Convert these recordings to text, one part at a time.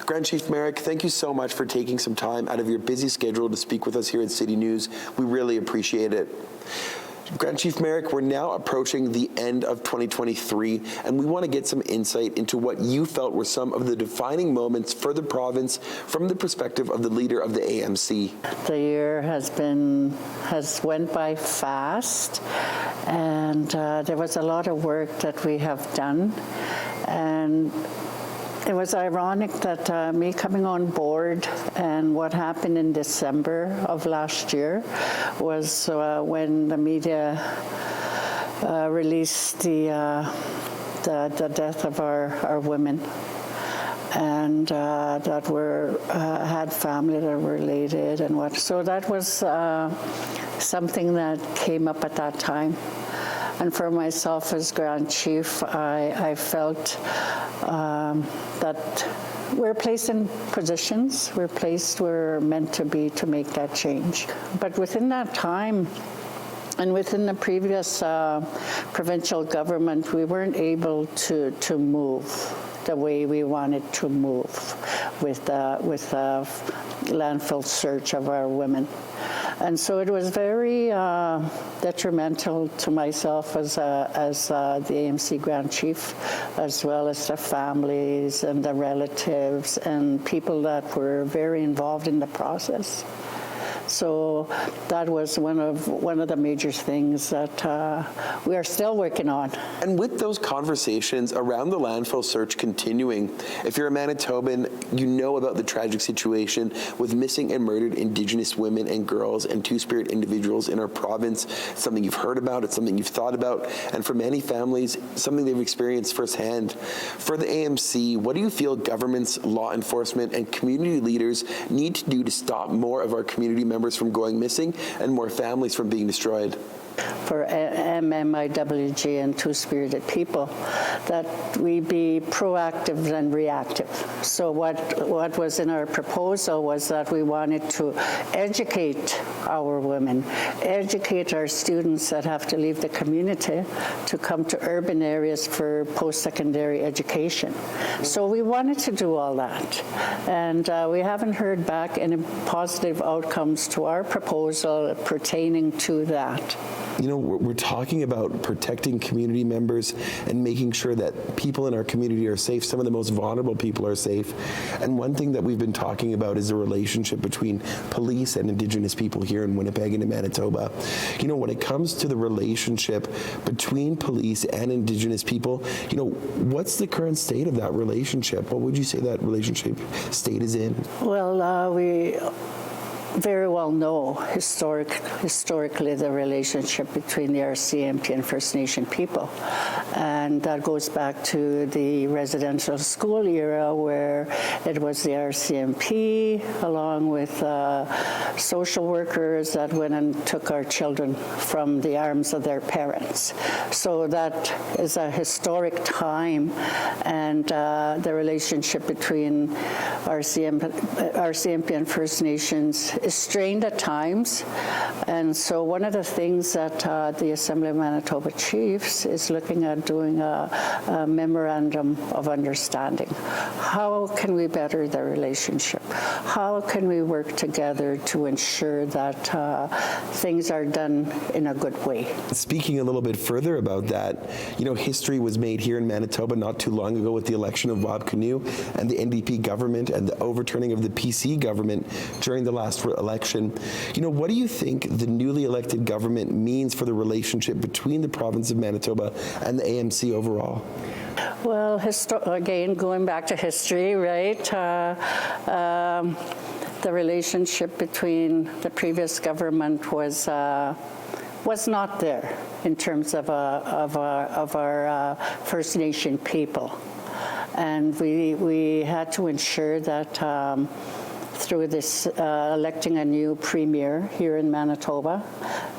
Grand Chief Merrick, thank you so much for taking some time out of your busy schedule to speak with us here at City News. We really appreciate it. Grand Chief Merrick, we're now approaching the end of 2023, and we want to get some insight into what you felt were some of the defining moments for the province from the perspective of the leader of the AMC. The year has went by fast, and there was a lot of work that we have done, and it was ironic that me coming on board and what happened in December of last year was when the media released the death of our women, and that were had family that were related and what. So that was something that came up at that time. And for myself as Grand Chief, I felt that we're placed in positions, we're meant to be to make that change. But within that time, and within the previous provincial government, we weren't able to move the way we wanted to move with landfill search of our women. And so it was very detrimental to myself as the AMC Grand Chief, as well as the families and the relatives and people that were very involved in the process. So that was one of the major things that we are still working on. And with those conversations around the landfill search continuing, if you're a Manitoban, you know about the tragic situation with missing and murdered Indigenous women and girls and Two-Spirit individuals in our province. It's something you've heard about, it's something you've thought about, and for many families, something they've experienced firsthand. For the AMC, what do you feel governments, law enforcement, and community leaders need to do to stop more of our community members from going missing and more families from being destroyed? For MMIWG and Two-Spirited people, that we be proactive than reactive. So what was in our proposal was that we wanted to educate our women, educate our students that have to leave the community to come to urban areas for post-secondary education. So we wanted to do all that. And we haven't heard back any positive outcomes to our proposal pertaining to that. You know, we're talking about protecting community members and making sure that people in our community are safe. Some of the most vulnerable people are safe. And one thing that we've been talking about is the relationship between police and Indigenous people here in Winnipeg and in Manitoba. You know, when it comes to the relationship between police and Indigenous people, you know, what's the current state of that relationship? What would you say that relationship state is in? Well, we very well know historically the relationship between the RCMP and First Nation people. And that goes back to the residential school era where it was the RCMP along with social workers that went and took our children from the arms of their parents. So that is a historic time, and the relationship between RCMP and First Nations is strained at times. And so one of the things that the Assembly of Manitoba Chiefs is looking at doing a memorandum of understanding. How can we better the relationship? How can we work together to ensure that things are done in a good way? Speaking a little bit further about that, you know, history was made here in Manitoba not too long ago with the election of Bob Canoe and the NDP government and the overturning of the PC government during the last election. You know, what do you think the newly elected government means for the relationship between the province of Manitoba and the AMC overall? Well, again, going back to history, right? The relationship between the previous government was not there in terms of our First Nation people, and we had to ensure that. Through this electing a new premier here in Manitoba,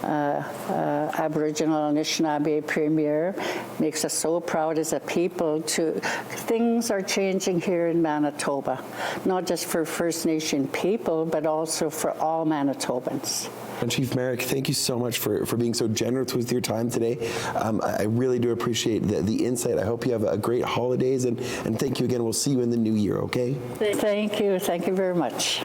Aboriginal Anishinaabe premier, makes us so proud as a people. Things are changing here in Manitoba, not just for First Nation people, but also for all Manitobans. And Chief Merrick, thank you so much for being so generous with your time today. I really do appreciate the insight. I hope you have a great holidays, and thank you again. We'll see you in the new year, okay? Thank you. Thank you very much.